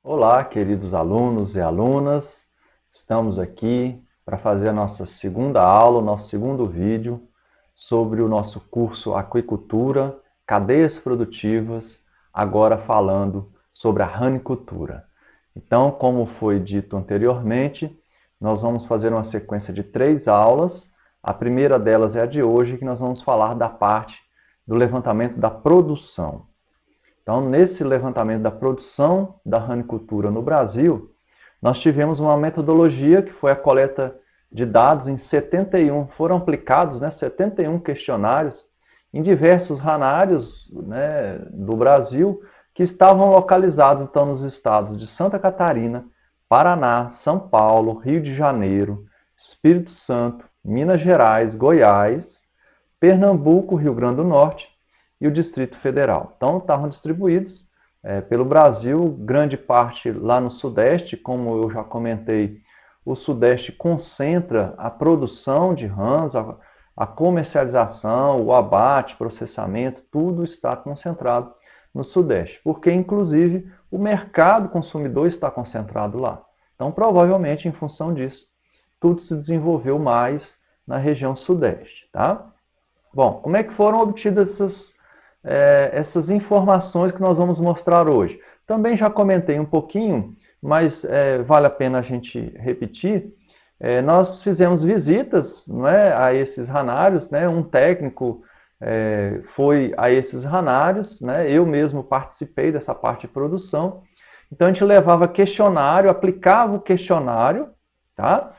Olá, queridos alunos e alunas. Estamos aqui para fazer a nossa segunda aula, o nosso segundo vídeo sobre o nosso curso Aquicultura, Cadeias Produtivas, agora falando sobre a ranicultura. Então, como foi dito anteriormente, nós vamos fazer uma sequência de 3 aulas. A primeira delas é a de hoje, que nós vamos falar da parte do levantamento da produção. Então, nesse levantamento da produção da ranicultura no Brasil, nós tivemos uma metodologia que foi a coleta de dados em 71, foram aplicados 71 questionários em diversos ranários do Brasil, que estavam localizados então nos estados de Santa Catarina, Paraná, São Paulo, Rio de Janeiro, Espírito Santo, Minas Gerais, Goiás, Pernambuco, Rio Grande do Norte e o Distrito Federal. Então, estavam distribuídos pelo Brasil, grande parte lá no Sudeste, como eu já comentei, o Sudeste concentra a produção de rãs, a comercialização, o abate, processamento, tudo está concentrado no Sudeste, porque inclusive o mercado consumidor está concentrado lá. Então, provavelmente, em função disso, tudo se desenvolveu mais na região Sudeste, tá? Bom, como é que foram obtidas essas informações que nós vamos mostrar hoje? Também já comentei um pouquinho, mas vale a pena a gente repetir. Nós fizemos visitas a esses ranários, um técnico foi a esses ranários, eu mesmo participei dessa parte de produção. Então a gente levava questionário, aplicava o questionário, tá?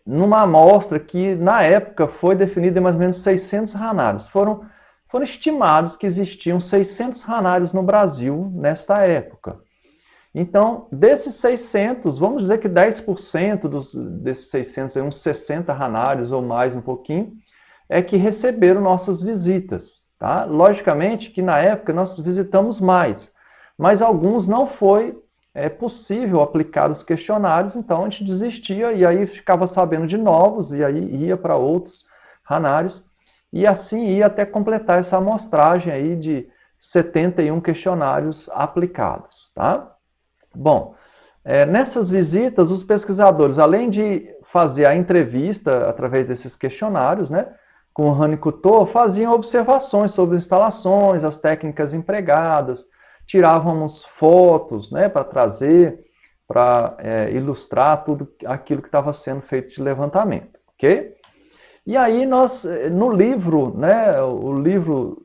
Numa amostra que, na época, foi definida em mais ou menos 600 ranários. Foram estimados que existiam 600 ranários no Brasil nesta época. Então, desses 600, vamos dizer que 10% desses 600, uns 60 ranários ou mais um pouquinho, é que receberam nossas visitas. Tá? Logicamente que, na época, nós visitamos mais, mas alguns não foi possível aplicar os questionários, então a gente desistia e aí ficava sabendo de novos e aí ia para outros ranários e assim ia até completar essa amostragem aí de 71 questionários aplicados. Tá? Bom, nessas visitas os pesquisadores, além de fazer a entrevista através desses questionários, com o ranicultor, faziam observações sobre instalações, as técnicas empregadas, tirávamos fotos para trazer, para ilustrar tudo aquilo que estava sendo feito de levantamento, ok? E aí nós, no livro, o livro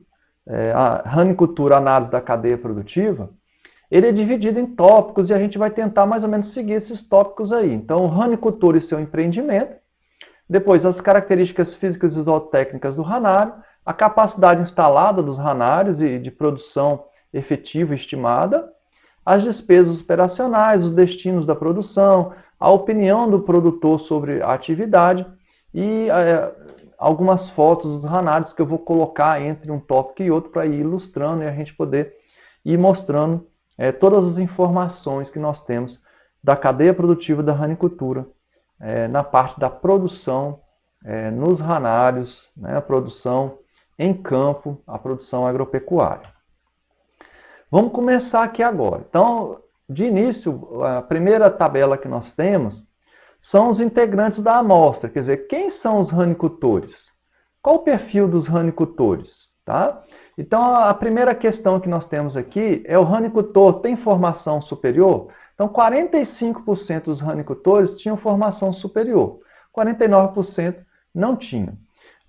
a Ranicultura, Análise da Cadeia Produtiva, ele é dividido em tópicos e a gente vai tentar mais ou menos seguir esses tópicos aí. Então, ranicultura e seu empreendimento, depois as características físicas e zootécnicas do ranário, a capacidade instalada dos ranários e de produção efetiva estimada, as despesas operacionais, os destinos da produção, a opinião do produtor sobre a atividade e algumas fotos dos ranários que eu vou colocar entre um tópico e outro para ir ilustrando e a gente poder ir mostrando todas as informações que nós temos da cadeia produtiva da ranicultura na parte da produção nos ranários, a produção em campo, a produção agropecuária. Vamos começar aqui agora. Então, de início, a primeira tabela que nós temos são os integrantes da amostra, quer dizer, quem são os ranicultores? Qual o perfil dos ranicultores? Tá? Então, a primeira questão que nós temos aqui é: o ranicultor tem formação superior? Então, 45% dos ranicultores tinham formação superior, 49% não tinham.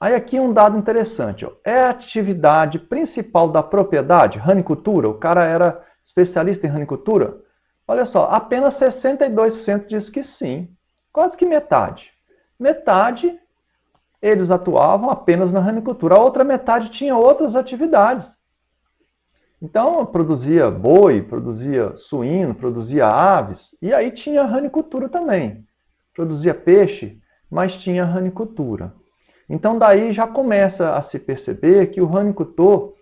Aí aqui um dado interessante, é a atividade principal da propriedade, ranicultura? O cara era especialista em ranicultura? Olha só, apenas 62% diz que sim, quase que metade. Metade eles atuavam apenas na ranicultura, a outra metade tinha outras atividades. Então, produzia boi, produzia suíno, produzia aves, e aí tinha ranicultura também. Produzia peixe, mas tinha ranicultura. Então, daí já começa a se perceber que o ranicultor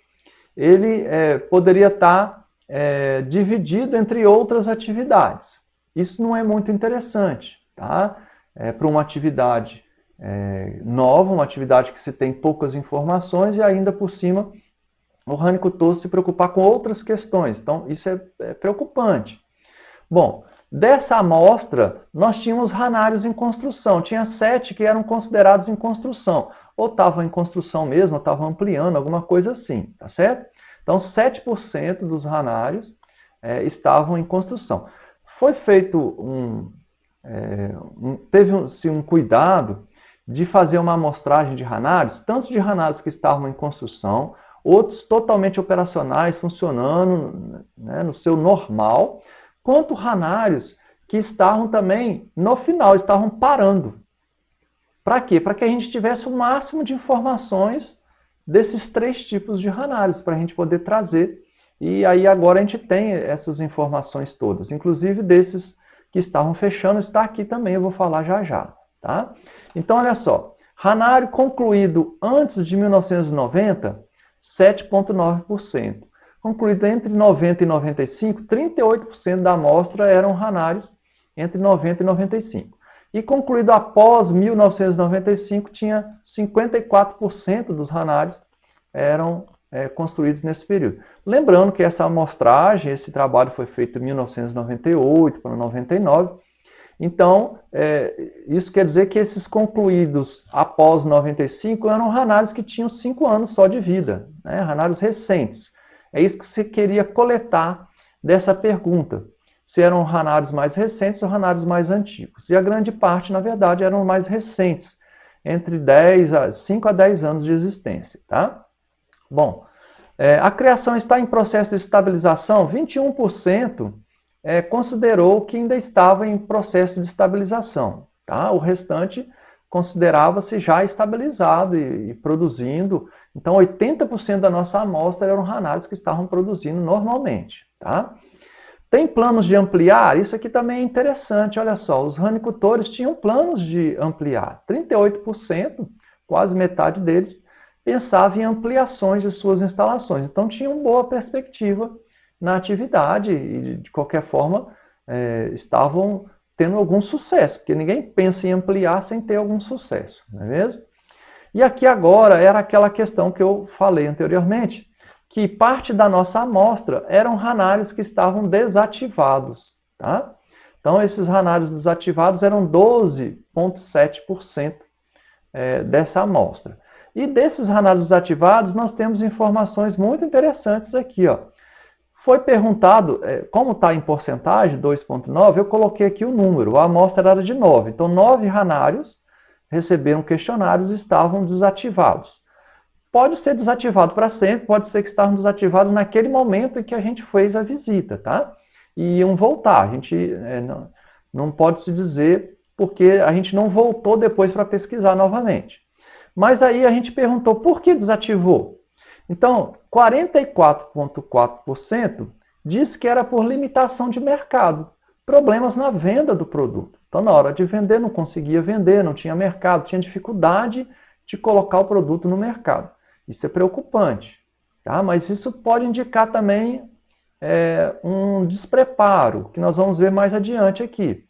ele poderia estar dividido entre outras atividades. Isso não é muito interessante, tá? Para uma atividade nova, uma atividade que se tem poucas informações e ainda por cima o ranicultor se preocupar com outras questões. Então, isso é preocupante. Bom, dessa amostra, nós tínhamos ranários em construção. Tinha 7 que eram considerados em construção. Ou estavam em construção mesmo, ou estavam ampliando, alguma coisa assim, tá certo? Então, 7% dos ranários estavam em construção. Foi feito teve-se um cuidado de fazer uma amostragem de ranários, tanto de ranários que estavam em construção, outros totalmente operacionais, funcionando, né, no seu normal, quanto ranários que estavam também no final, estavam parando. Para quê? Para que a gente tivesse o máximo de informações desses 3 tipos de ranários, para a gente poder trazer. E aí agora a gente tem essas informações todas, inclusive desses que estavam fechando, está aqui também, eu vou falar já já. Tá? Então, olha só, ranário concluído antes de 1990, 7,9%. Concluído entre 90 e 95, 38% da amostra eram ranários entre 90 e 95. E concluído após 1995, tinha 54% dos ranários eram construídos nesse período. Lembrando que essa amostragem, esse trabalho foi feito em 1998 para 99, então, isso quer dizer que esses concluídos após 95 eram ranários que tinham 5 anos só de vida, né? Ranários recentes. É isso que você queria coletar dessa pergunta, se eram ranários mais recentes ou ranários mais antigos. E a grande parte, na verdade, eram mais recentes, entre 5 a 10 anos de existência. Tá? Bom, a criação está em processo de estabilização, 21% considerou que ainda estava em processo de estabilização. Tá? O restante considerava-se já estabilizado e produzindo. Então, 80% da nossa amostra eram ranários que estavam produzindo normalmente. Tá? Tem planos de ampliar? Isso aqui também é interessante. Olha só, os ranicultores tinham planos de ampliar. 38%, quase metade deles, pensava em ampliações de suas instalações. Então, tinham boa perspectiva na atividade e, de qualquer forma, estavam tendo algum sucesso, porque ninguém pensa em ampliar sem ter algum sucesso, não é mesmo? E aqui agora era aquela questão que eu falei anteriormente, que parte da nossa amostra eram ranários que estavam desativados. Tá? Então, esses ranários desativados eram 12,7% dessa amostra. E desses ranários desativados, nós temos informações muito interessantes aqui. Ó. Foi perguntado, como está em porcentagem, 2,9%, eu coloquei aqui o número, a amostra era de 9. Então, 9 ranários receberam questionários e estavam desativados. Pode ser desativado para sempre, pode ser que estavam desativados naquele momento em que a gente fez a visita, tá? E iam voltar. A gente não pode se dizer porque a gente não voltou depois para pesquisar novamente. Mas aí a gente perguntou por que desativou. Então, 44,4% disse que era por limitação de mercado, problemas na venda do produto. Então, na hora de vender, não conseguia vender, não tinha mercado, tinha dificuldade de colocar o produto no mercado. Isso é preocupante, tá? Mas isso pode indicar também um despreparo, que nós vamos ver mais adiante aqui.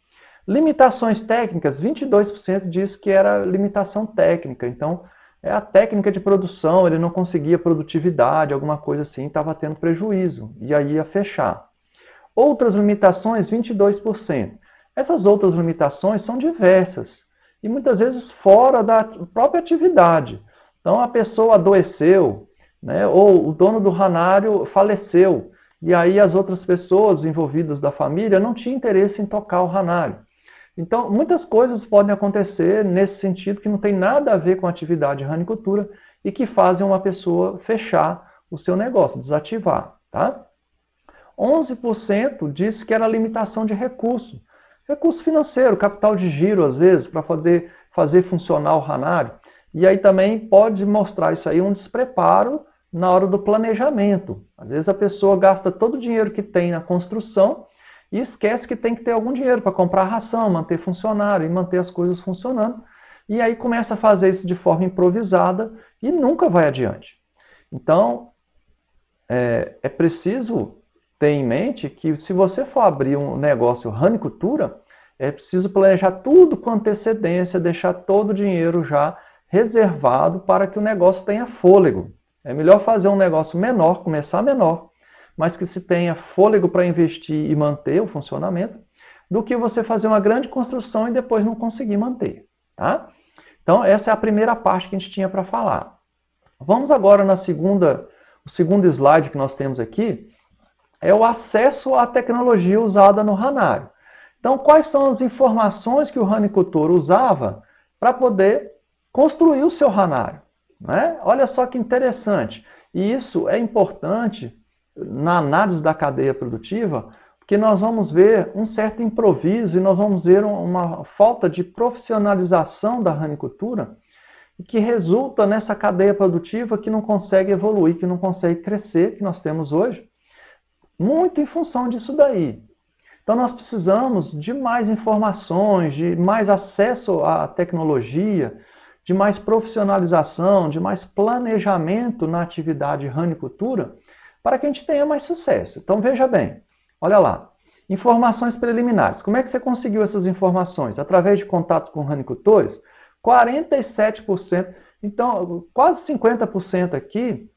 Limitações técnicas, 22% disse que era limitação técnica. Então, a técnica de produção, ele não conseguia produtividade, alguma coisa assim, estava tendo prejuízo, e aí ia fechar. Outras limitações, 22%. Essas outras limitações são diversas, e muitas vezes fora da própria atividade. Então, a pessoa adoeceu, né, ou o dono do ranário faleceu, e aí as outras pessoas envolvidas da família não tinham interesse em tocar o ranário. Então, muitas coisas podem acontecer nesse sentido que não tem nada a ver com a atividade de ranicultura e que fazem uma pessoa fechar o seu negócio, desativar. Tá? 11% disse que era limitação de recurso. Recurso financeiro, capital de giro, às vezes, para fazer funcionar o ranário. E aí também pode mostrar isso aí um despreparo na hora do planejamento. Às vezes a pessoa gasta todo o dinheiro que tem na construção e esquece que tem que ter algum dinheiro para comprar ração, manter funcionário e manter as coisas funcionando. E aí começa a fazer isso de forma improvisada e nunca vai adiante. Então, é preciso ter em mente que se você for abrir um negócio ranicultura, é preciso planejar tudo com antecedência, deixar todo o dinheiro já reservado para que o negócio tenha fôlego. É melhor fazer um negócio menor, começar menor, mas que se tenha fôlego para investir e manter o funcionamento, do que você fazer uma grande construção e depois não conseguir manter. Tá? Então, essa é a primeira parte que a gente tinha para falar. Vamos agora o segundo slide que nós temos aqui, é o acesso à tecnologia usada no ranário. Então, quais são as informações que o ranicultor usava para poder construir o seu ranário? Né? Olha só que interessante. E isso é importante na análise da cadeia produtiva, porque nós vamos ver um certo improviso e nós vamos ver uma falta de profissionalização da ranicultura que resulta nessa cadeia produtiva que não consegue evoluir, que não consegue crescer, que nós temos hoje, muito em função disso daí. Então nós precisamos de mais informações, de mais acesso à tecnologia, de mais profissionalização, de mais planejamento na atividade ranicultura, para que a gente tenha mais sucesso. Então veja bem, olha lá, informações preliminares. Como é que você conseguiu essas informações? Através de contatos com ranicultores? 47%, então quase 50% aqui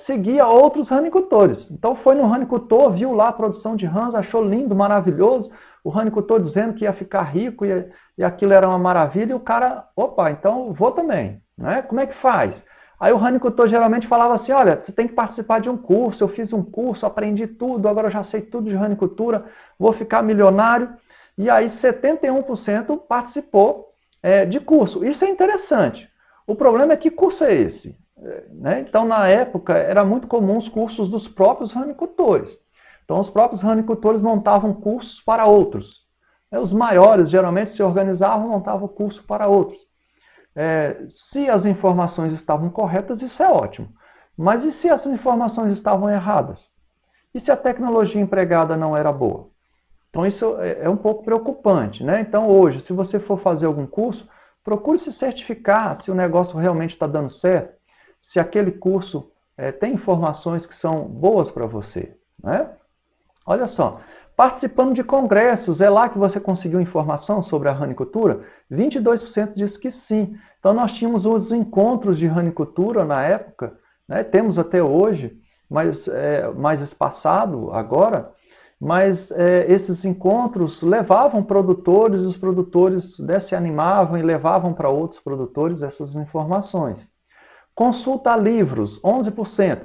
seguia outros ranicultores. Então foi no ranicultor, viu lá a produção de rãs, achou lindo, maravilhoso, o ranicultor dizendo que ia ficar rico e aquilo era uma maravilha, e o cara, opa, então vou também. Né? Como é que faz? Aí o ranicultor geralmente falava assim, olha, você tem que participar de um curso, eu fiz um curso, aprendi tudo, agora eu já sei tudo de ranicultura, vou ficar milionário. E aí 71% participou de curso. Isso é interessante. O problema é que curso é esse? Né? Então, na época, era muito comum os cursos dos próprios ranicultores. Então, os próprios ranicultores montavam cursos para outros. Os maiores, geralmente, se organizavam, montavam curso para outros. Se as informações estavam corretas, isso é ótimo. Mas e se as informações estavam erradas? E se a tecnologia empregada não era boa? Então, isso é um pouco preocupante. Né? Então, hoje, se você for fazer algum curso, procure se certificar se o negócio realmente está dando certo, se aquele curso tem informações que são boas para você. Né? Olha só, participando de congressos, é lá que você conseguiu informação sobre a ranicultura? 22% diz que sim. Então, nós tínhamos os encontros de ranicultura na época, né? Temos até hoje, mas mais espaçado agora, mas esses encontros levavam produtores, os produtores se animavam e levavam para outros produtores essas informações. Consulta a livros, 11%.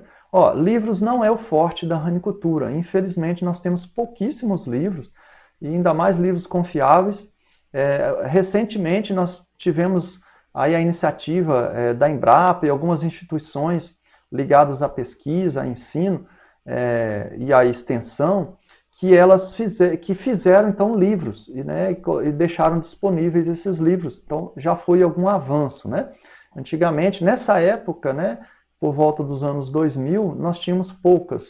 Livros não é o forte da ranicultura. Infelizmente, nós temos pouquíssimos livros, e ainda mais livros confiáveis. Recentemente, nós tivemos aí a iniciativa da Embrapa e algumas instituições ligadas à pesquisa, a ensino e à extensão, que fizeram então livros e deixaram disponíveis esses livros. Então já foi algum avanço, né? Antigamente, nessa época, né, por volta dos anos 2000, nós tínhamos poucas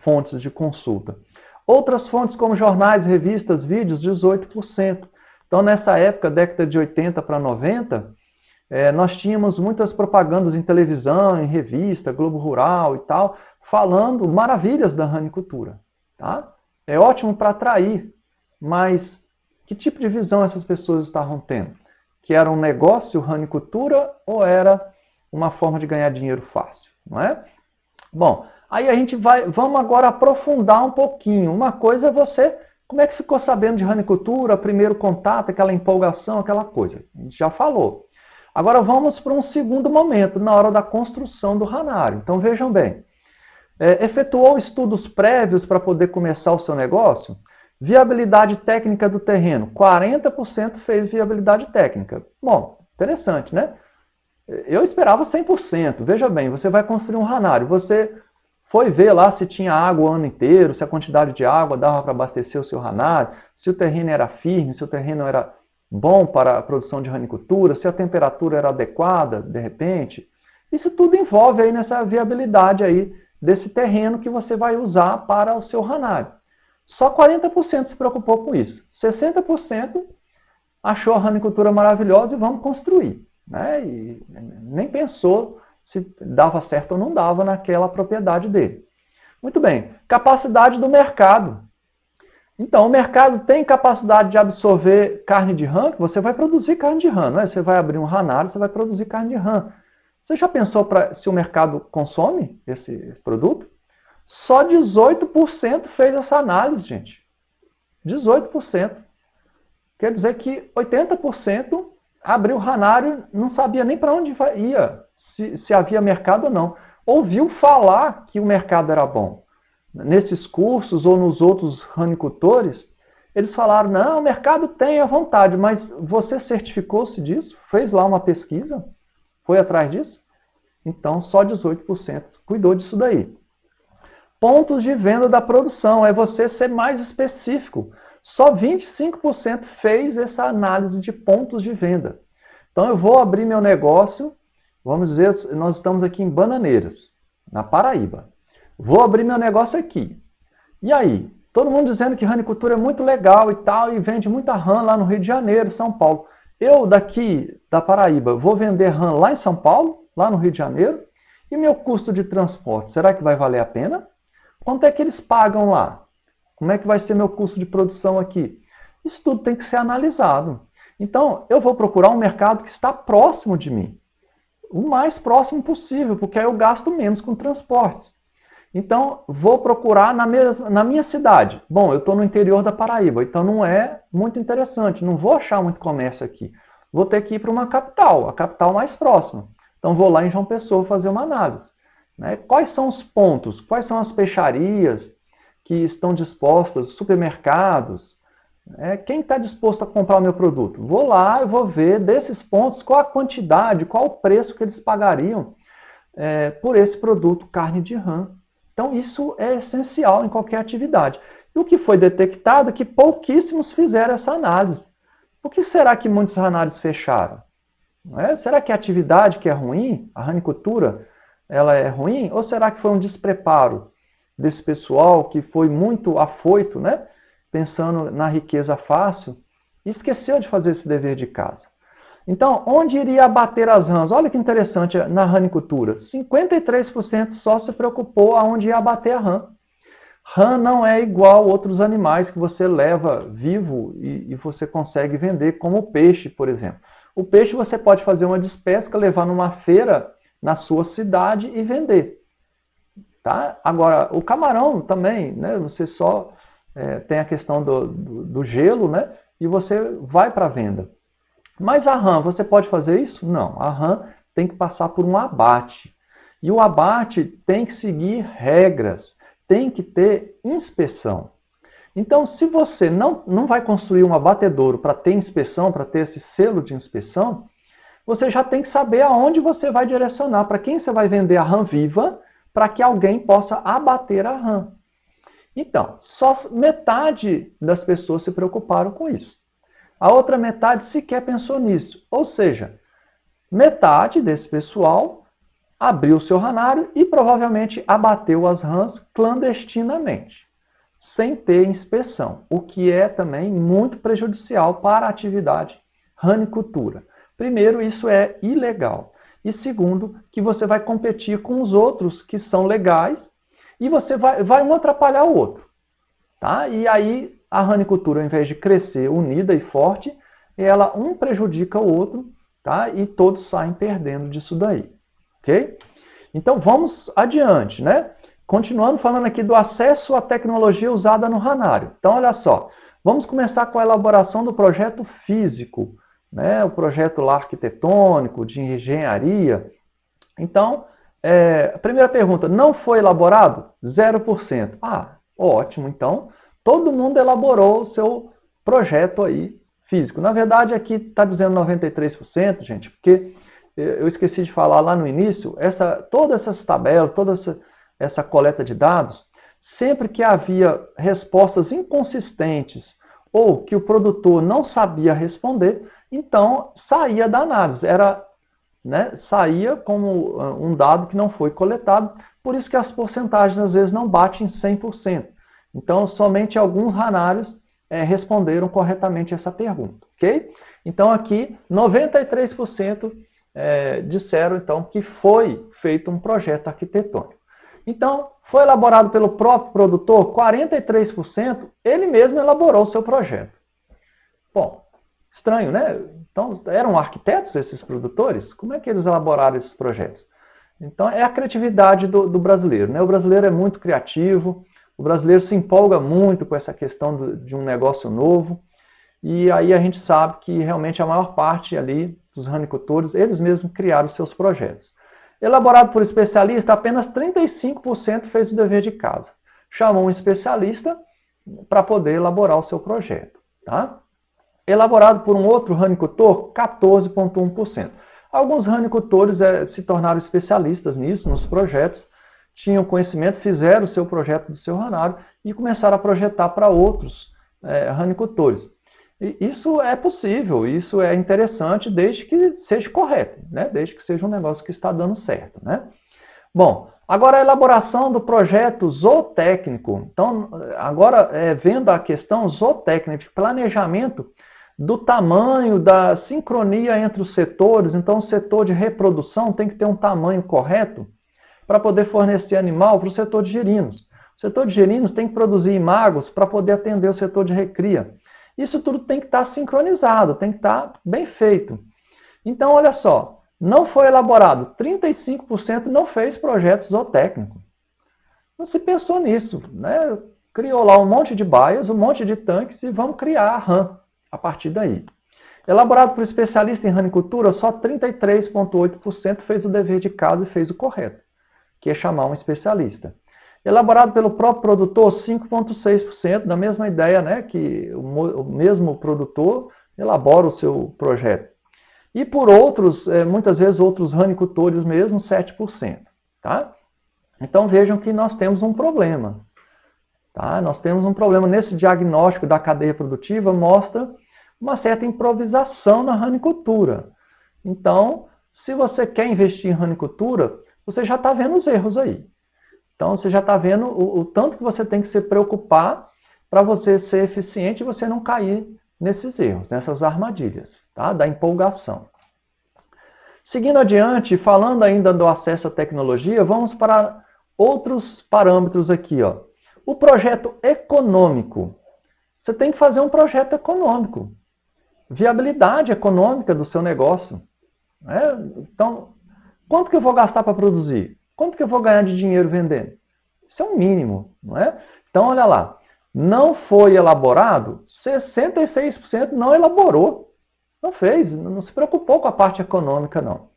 fontes de consulta. Outras fontes como jornais, revistas, vídeos, 18%. Então nessa época, década de 80 para 90, nós tínhamos muitas propagandas em televisão, em revista, Globo Rural e tal, falando maravilhas da ranicultura. Tá? É ótimo para atrair, mas que tipo de visão essas pessoas estavam tendo? Que era um negócio, ranicultura, ou era uma forma de ganhar dinheiro fácil? Não é? Bom, aí a gente vamos agora aprofundar um pouquinho. Uma coisa é como é que ficou sabendo de ranicultura, primeiro contato, aquela empolgação, aquela coisa. A gente já falou. Agora vamos para um segundo momento, na hora da construção do ranário. Então vejam bem. Efetuou estudos prévios para poder começar o seu negócio? Viabilidade técnica do terreno. 40% fez viabilidade técnica. Bom, interessante, né? Eu esperava 100%. Veja bem, você vai construir um ranário. Você foi ver lá se tinha água o ano inteiro, se a quantidade de água dava para abastecer o seu ranário, se o terreno era firme, se o terreno era bom para a produção de ranicultura, se a temperatura era adequada, de repente. Isso tudo envolve aí nessa viabilidade aí desse terreno que você vai usar para o seu ranário. Só 40% se preocupou com isso. 60% achou a ranicultura maravilhosa e vamos construir. Né? E nem pensou se dava certo ou não dava naquela propriedade dele. Muito bem. Capacidade do mercado. Então, o mercado tem capacidade de absorver carne de rã? Você vai produzir carne de rã, não é? Você vai abrir um ranário, você vai produzir carne de rã. Você já pensou se o mercado consome esse produto? Só 18% fez essa análise, gente. 18%. Quer dizer que 80% abriu o Ranário, não sabia nem para onde ia, se havia mercado ou não. Ouviu falar que o mercado era bom. Nesses cursos ou nos outros ranicultores, eles falaram, não, o mercado tem à vontade, mas você certificou-se disso? Fez lá uma pesquisa? Foi atrás disso? Então, só 18% cuidou disso daí. Pontos de venda da produção, é você ser mais específico. Só 25% fez essa análise de pontos de venda. Então, eu vou abrir meu negócio, vamos dizer, nós estamos aqui em Bananeiras, na Paraíba. Vou abrir meu negócio aqui. E aí? Todo mundo dizendo que ranicultura é muito legal e tal, e vende muita rã lá no Rio de Janeiro, São Paulo. Eu, daqui da Paraíba, vou vender rã lá em São Paulo, lá no Rio de Janeiro, e meu custo de transporte, será que vai valer a pena? Quanto é que eles pagam lá? Como é que vai ser meu custo de produção aqui? Isso tudo tem que ser analisado. Então, eu vou procurar um mercado que está próximo de mim. O mais próximo possível, porque aí eu gasto menos com transportes. Então, vou procurar na minha cidade. Bom, eu estou no interior da Paraíba, então não é muito interessante. Não vou achar muito comércio aqui. Vou ter que ir para uma capital, a capital mais próxima. Então, vou lá em João Pessoa fazer uma análise. Né? Quais são os pontos? Quais são as peixarias que estão dispostas, supermercados? Quem está disposto a comprar o meu produto? Vou lá e vou ver desses pontos qual a quantidade, qual o preço que eles pagariam por esse produto, carne de rã. Então, isso é essencial em qualquer atividade. E o que foi detectado é que pouquíssimos fizeram essa análise. Por que será que muitos ranários fecharam? Será que a atividade que é ruim, a ranicultura, ela é ruim? Ou será que foi um despreparo desse pessoal que foi muito afoito, né? Pensando na riqueza fácil, e esqueceu de fazer esse dever de casa? Então, onde iria abater as rãs? Olha que interessante na ranicultura. 53% só se preocupou aonde ia abater a rã. Rã não é igual a outros animais que você leva vivo e você consegue vender, como o peixe, por exemplo. O peixe você pode fazer uma despesca, levar numa feira na sua cidade e vender. Tá? Agora, o camarão também, né? Você só tem a questão do gelo, né? E você vai para a venda. Mas a rã, você pode fazer isso? Não. A rã tem que passar por um abate. E o abate tem que seguir regras, tem que ter inspeção. Então, se você não vai construir um abatedouro para ter inspeção, para ter esse selo de inspeção, você já tem que saber aonde você vai direcionar, para quem você vai vender a rã viva, para que alguém possa abater a rã. Então, só metade das pessoas se preocuparam com isso. A outra metade sequer pensou nisso. Ou seja, metade desse pessoal abriu o seu ranário e provavelmente abateu as rãs clandestinamente, sem ter inspeção, o que é também muito prejudicial para a atividade ranicultura. Primeiro, isso é ilegal. E segundo, que você vai competir com os outros que são legais e você vai um atrapalhar o outro. Tá? E aí a ranicultura, ao invés de crescer unida e forte, ela um prejudica o outro, tá? E todos saem perdendo disso daí. Ok? Então vamos adiante, né? Continuando falando aqui do acesso à tecnologia usada no ranário. Então olha só, vamos começar com a elaboração do projeto físico, né? O projeto lá arquitetônico, de engenharia. Então, a primeira pergunta, não foi elaborado? 0%. Ah, ótimo, então todo mundo elaborou o seu projeto aí físico. Na verdade, aqui está dizendo 93%, gente, porque eu esqueci de falar lá no início, todas essas tabelas, toda essa coleta de dados, sempre que havia respostas inconsistentes ou que o produtor não sabia responder, então saía da análise, saía como um dado que não foi coletado, por isso que as porcentagens às vezes não batem 100%. Então, somente alguns ranários responderam corretamente essa pergunta, ok? Então, aqui, 93% disseram então, que foi feito um projeto arquitetônico. Então, foi elaborado pelo próprio produtor, 43%, ele mesmo elaborou o seu projeto. Bom, estranho, né? Então, eram arquitetos esses produtores? Como é que eles elaboraram esses projetos? Então, é a criatividade do brasileiro, né? O brasileiro é muito criativo, o brasileiro se empolga muito com essa questão de um negócio novo, e aí a gente sabe que realmente a maior parte ali dos ranicultores, eles mesmos criaram seus projetos. Elaborado por especialista, apenas 35% fez o dever de casa. Chamou um especialista para poder elaborar o seu projeto. Tá? Elaborado por um outro ranicultor, 14,1%. Alguns ranicultores se tornaram especialistas nisso, nos projetos, tinham conhecimento, fizeram o seu projeto do seu ranário e começaram a projetar para outros ranicultores. E isso é possível, isso é interessante, desde que seja correto, né? Desde que seja um negócio que está dando certo. Né? Bom, agora a elaboração do projeto zootécnico. Então, agora, vendo a questão zootécnica, de planejamento do tamanho, da sincronia entre os setores. Então, o setor de reprodução tem que ter um tamanho correto para poder fornecer animal para o setor de gerinos. O setor de gerinos tem que produzir imagos para poder atender o setor de recria. Isso tudo tem que estar sincronizado, tem que estar bem feito. Então, olha só, não foi elaborado, 35% não fez projeto zootécnico. Não se pensou nisso, né? Criou lá um monte de baias, um monte de tanques e vamos criar a rã a partir daí. Elaborado por especialista em ranicultura, só 33,8% fez o dever de casa e fez o correto, que é chamar um especialista. Elaborado pelo próprio produtor, 5,6%, da mesma ideia, né, que o mesmo produtor elabora o seu projeto. E por outros, muitas vezes outros ranicultores mesmo, 7%. Tá? Então vejam que nós temos um problema. Tá? Nós temos um problema nesse diagnóstico da cadeia produtiva, mostra uma certa improvisação na ranicultura. Então, se você quer investir em ranicultura, você já está vendo os erros aí. Então, você já está vendo o tanto que você tem que se preocupar para você ser eficiente e você não cair nesses erros, nessas armadilhas, tá? Da empolgação. Seguindo adiante, falando ainda do acesso à tecnologia, vamos para outros parâmetros aqui. Ó. O projeto econômico. Você tem que fazer um projeto econômico. Viabilidade econômica do seu negócio. Né? Então, quanto que eu vou gastar para produzir? Quanto que eu vou ganhar de dinheiro vendendo? Isso é um mínimo, não é? Então, olha lá. Não foi elaborado, 66% não elaborou. Não fez, não se preocupou com a parte econômica, não.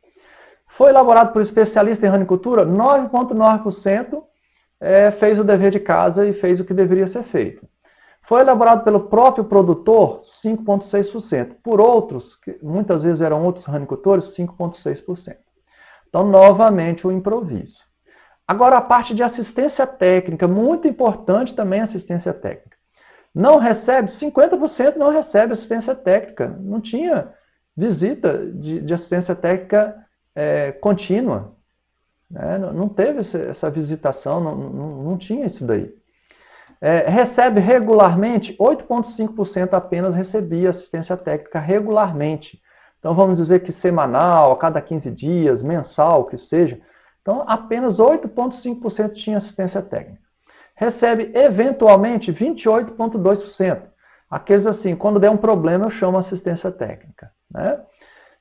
Foi elaborado por especialista em ranicultura, 9,9% fez o dever de casa e fez o que deveria ser feito. Foi elaborado pelo próprio produtor, 5,6%. Por outros, que muitas vezes eram outros ranicultores, 5,6%. Então, novamente, o improviso. Agora, a parte de assistência técnica, muito importante também a assistência técnica. Não recebe, 50% não recebe assistência técnica. Não tinha visita de assistência técnica contínua. Né? Não teve essa visitação, não tinha isso daí. Recebe regularmente, 8,5% apenas recebia assistência técnica regularmente. Então, vamos dizer que semanal, a cada 15 dias, mensal, que seja. Então, apenas 8,5% tinha assistência técnica. Recebe, eventualmente, 28,2%. Aqueles assim, quando der um problema, eu chamo assistência técnica. Né?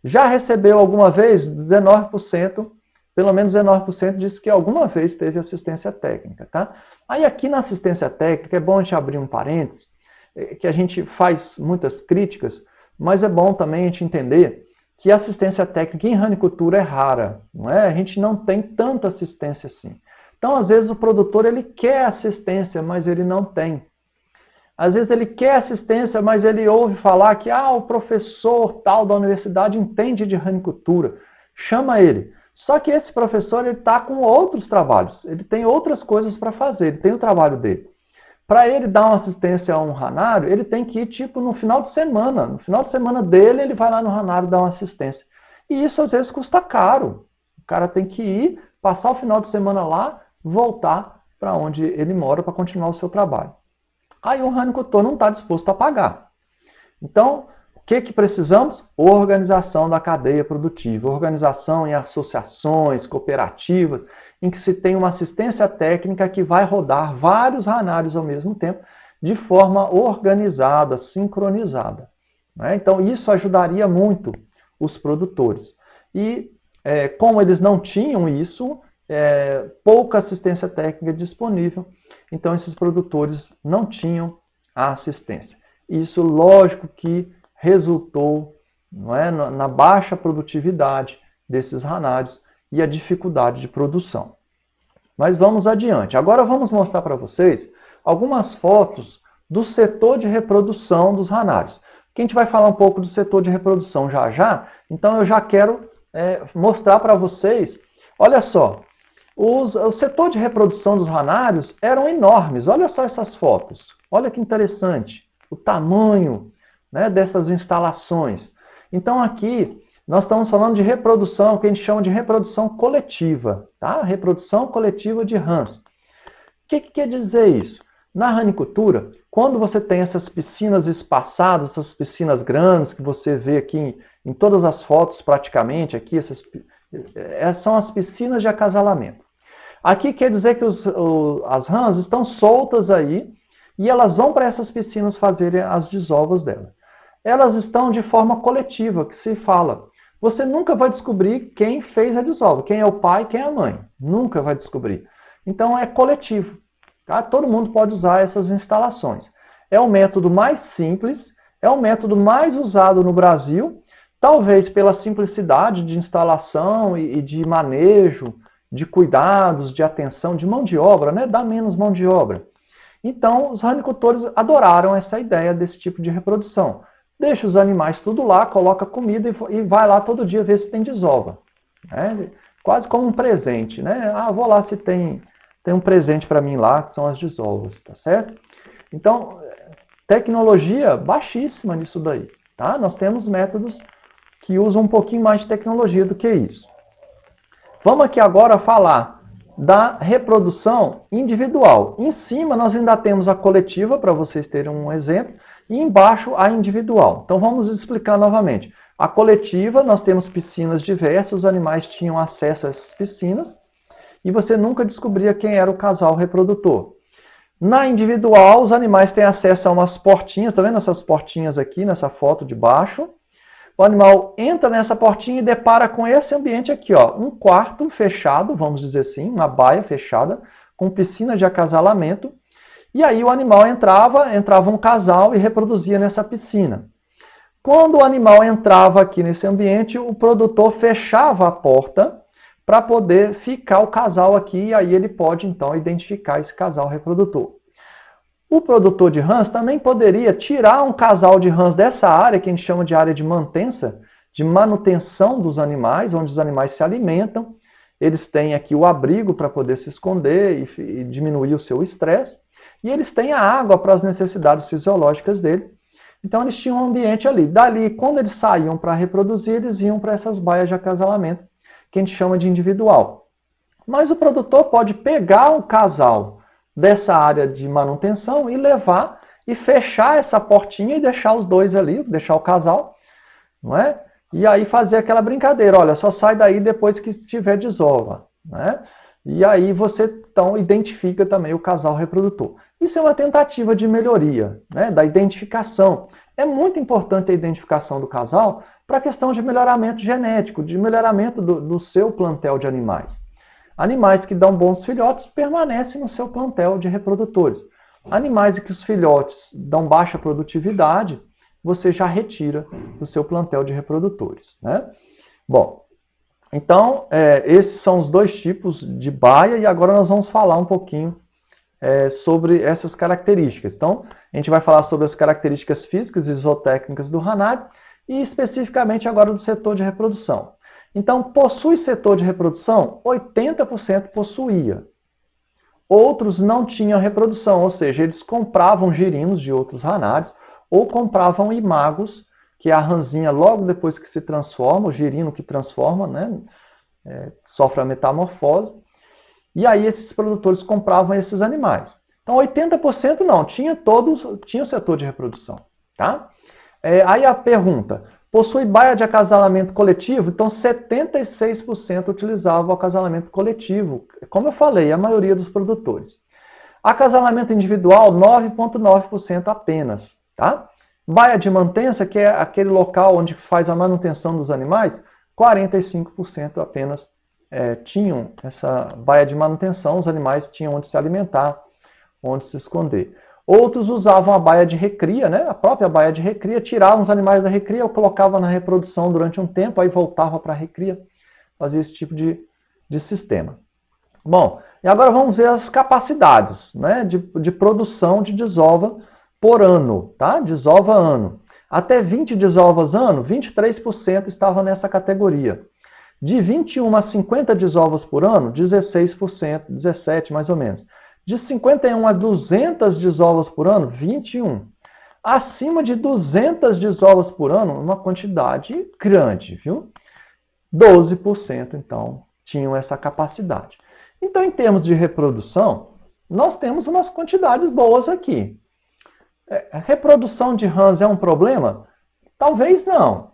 Já recebeu alguma vez? 19%, pelo menos 19% disse que alguma vez teve assistência técnica. Tá? Aí aqui na assistência técnica, é bom a gente abrir um parênteses, que a gente faz muitas críticas, mas é bom também a gente entender que a assistência técnica em ranicultura é rara. Não é? A gente não tem tanta assistência assim. Então, às vezes, o produtor ele quer assistência, mas ele não tem. Às vezes, ele quer assistência, mas ele ouve falar que o professor tal da universidade entende de ranicultura. Chama ele. Só que esse professor está com outros trabalhos. Ele tem outras coisas para fazer. Ele tem o trabalho dele. Para ele dar uma assistência a um ranário, ele tem que ir tipo no final de semana. No final de semana dele, ele vai lá no ranário dar uma assistência. E isso às vezes custa caro. O cara tem que ir, passar o final de semana lá, voltar para onde ele mora para continuar o seu trabalho. Aí o ranicultor não está disposto a pagar. Então, o que precisamos? Organização da cadeia produtiva. Organização em associações, cooperativas, em que se tem uma assistência técnica que vai rodar vários ranários ao mesmo tempo, de forma organizada, sincronizada. Né? Então, isso ajudaria muito os produtores. E como eles não tinham isso, pouca assistência técnica disponível, então esses produtores não tinham a assistência. Isso, lógico, que resultou, não é, na baixa produtividade desses ranários e a dificuldade de produção. Mas vamos adiante. Agora vamos mostrar para vocês algumas fotos do setor de reprodução dos ranários. Que a gente vai falar um pouco do setor de reprodução já já, então eu já quero mostrar para vocês, olha só, o setor de reprodução dos ranários eram enormes, olha só essas fotos, olha que interessante, o tamanho, né, dessas instalações. Então aqui nós estamos falando de reprodução, que a gente chama de reprodução coletiva, tá? Reprodução coletiva de rãs. O que quer dizer isso? Na ranicultura, quando você tem essas piscinas espaçadas, essas piscinas grandes que você vê aqui em todas as fotos praticamente, aqui são as piscinas de acasalamento. Aqui quer dizer que as rãs estão soltas aí e elas vão para essas piscinas fazerem as desovas delas. Elas estão de forma coletiva, que se fala. Você nunca vai descobrir quem fez a desova, quem é o pai, quem é a mãe. Nunca vai descobrir. Então é coletivo. Tá? Todo mundo pode usar essas instalações. É o método mais simples, é o método mais usado no Brasil, talvez pela simplicidade de instalação e de manejo, de cuidados, de atenção, de mão de obra, né? Dá menos mão de obra. Então, os ranicultores adoraram essa ideia desse tipo de reprodução. Deixa os animais tudo lá, coloca comida e vai lá todo dia ver se tem desova. Né? Quase como um presente, né? Ah, vou lá se tem um presente para mim lá, que são as desovas, tá certo? Então, tecnologia baixíssima nisso daí, tá? Nós temos métodos que usam um pouquinho mais de tecnologia do que isso. Vamos aqui agora falar da reprodução individual. Em cima nós ainda temos a coletiva, para vocês terem um exemplo, e embaixo a individual. Então vamos explicar novamente. A coletiva, nós temos piscinas diversas, os animais tinham acesso a essas piscinas, e você nunca descobria quem era o casal reprodutor. Na individual, os animais têm acesso a umas portinhas, tá vendo essas portinhas aqui, nessa foto de baixo? O animal entra nessa portinha e depara com esse ambiente aqui, ó, um quarto fechado, vamos dizer assim, uma baia fechada, com piscina de acasalamento. E aí o animal entrava um casal e reproduzia nessa piscina. Quando o animal entrava aqui nesse ambiente, o produtor fechava a porta para poder ficar o casal aqui, e aí ele pode então identificar esse casal reprodutor. O produtor de rãs também poderia tirar um casal de rãs dessa área, que a gente chama de área de mantença, de manutenção dos animais, onde os animais se alimentam. Eles têm aqui o abrigo para poder se esconder e diminuir o seu estresse. E eles têm a água para as necessidades fisiológicas dele. Então eles tinham um ambiente ali. Dali, quando eles saíam para reproduzir, eles iam para essas baias de acasalamento, que a gente chama de individual. Mas o produtor pode pegar um casal dessa área de manutenção e levar e fechar essa portinha e deixar os dois ali, deixar o casal, não é? E aí fazer aquela brincadeira, olha, só sai daí depois que tiver desova, né? E aí você então identifica também o casal reprodutor. Isso é uma tentativa de melhoria, né, da identificação. É muito importante a identificação do casal para a questão de melhoramento genético, de melhoramento do seu plantel de animais. Animais que dão bons filhotes permanecem no seu plantel de reprodutores. Animais que os filhotes dão baixa produtividade, você já retira do seu plantel de reprodutores. Né? Bom, então esses são os dois tipos de baia e agora nós vamos falar um pouquinho sobre essas características. Então, a gente vai falar sobre as características físicas e zootécnicas do ranário e especificamente agora do setor de reprodução. Então, possui setor de reprodução? 80% possuía. Outros não tinham reprodução, ou seja, eles compravam girinos de outros ranários ou compravam imagos, que é a rãzinha logo depois que se transforma, o girino que transforma, né, sofre a metamorfose. E aí esses produtores compravam esses animais. Então 80% não, tinha o setor de reprodução. Tá? Aí a pergunta, possui baia de acasalamento coletivo? Então 76% utilizavam o acasalamento coletivo. Como eu falei, a maioria dos produtores. Acasalamento individual, 9,9% apenas. Tá? Baia de mantença, que é aquele local onde faz a manutenção dos animais, 45% apenas tinham essa baia de manutenção, os animais tinham onde se alimentar, onde se esconder. Outros usavam a baia de recria, né? A própria baia de recria, tiravam os animais da recria, colocava na reprodução durante um tempo, aí voltava para a recria, fazia esse tipo de sistema. Bom, e agora vamos ver as capacidades, né, de produção de desova por ano, tá? Desova ano. Até 20 desovas ano, 23% estava nessa categoria. De 21 a 50 desovas por ano, 16%, 17% mais ou menos. De 51 a 200 desovas por ano, 21%. Acima de 200 desovas por ano, uma quantidade grande, viu? 12%, então, tinham essa capacidade. Então, em termos de reprodução, nós temos umas quantidades boas aqui. A reprodução de rãs é um problema? Talvez não.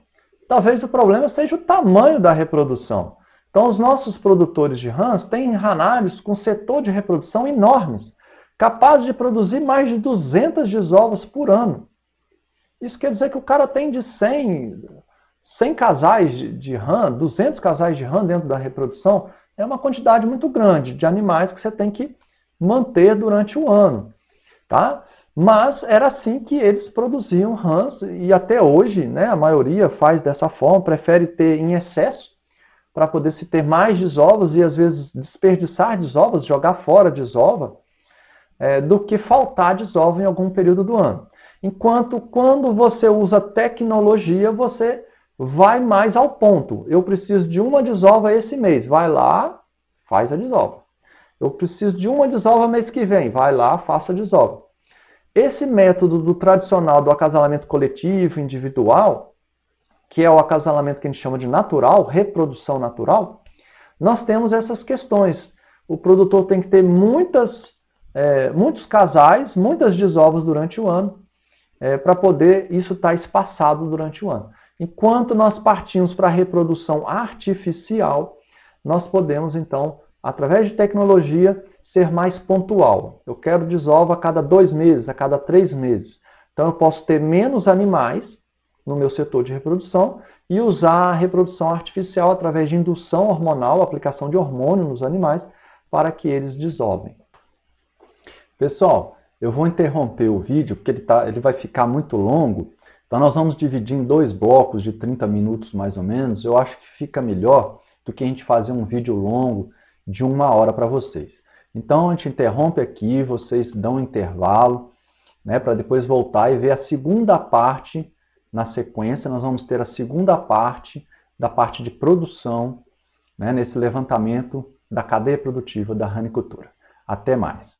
Talvez o problema seja o tamanho da reprodução. Então, os nossos produtores de rãs têm ranários com setor de reprodução enormes, capazes de produzir mais de 200 desovas por ano. Isso quer dizer que o cara tem de 100 casais de rã, 200 casais de rã dentro da reprodução, é uma quantidade muito grande de animais que você tem que manter durante o ano. Tá? Mas era assim que eles produziam rãs, e até hoje, né, a maioria faz dessa forma, prefere ter em excesso, para poder se ter mais desovas e às vezes desperdiçar desovas, jogar fora desova, do que faltar desova em algum período do ano. Enquanto quando você usa tecnologia, você vai mais ao ponto. Eu preciso de uma desova esse mês, vai lá, faz a desova. Eu preciso de uma desova mês que vem, vai lá, faça a desova. Esse método do tradicional do acasalamento coletivo, individual, que é o acasalamento que a gente chama de natural, reprodução natural, nós temos essas questões. O produtor tem que ter muitos casais, muitas desovas durante o ano, para poder isso estar espaçado durante o ano. Enquanto nós partimos para a reprodução artificial, nós podemos, então, através de tecnologia, ser mais pontual. Eu quero desova a cada 2 meses, a cada 3 meses. Então, eu posso ter menos animais no meu setor de reprodução e usar a reprodução artificial através de indução hormonal, aplicação de hormônio nos animais, para que eles desovem. Pessoal, eu vou interromper o vídeo, porque ele vai ficar muito longo. Então, nós vamos dividir em 2 blocos de 30 minutos, mais ou menos. Eu acho que fica melhor do que a gente fazer um vídeo longo de 1 hora para vocês. Então, a gente interrompe aqui, vocês dão um intervalo, né, para depois voltar e ver a segunda parte na sequência. Nós vamos ter a segunda parte da parte de produção, né, nesse levantamento da cadeia produtiva da ranicultura. Até mais!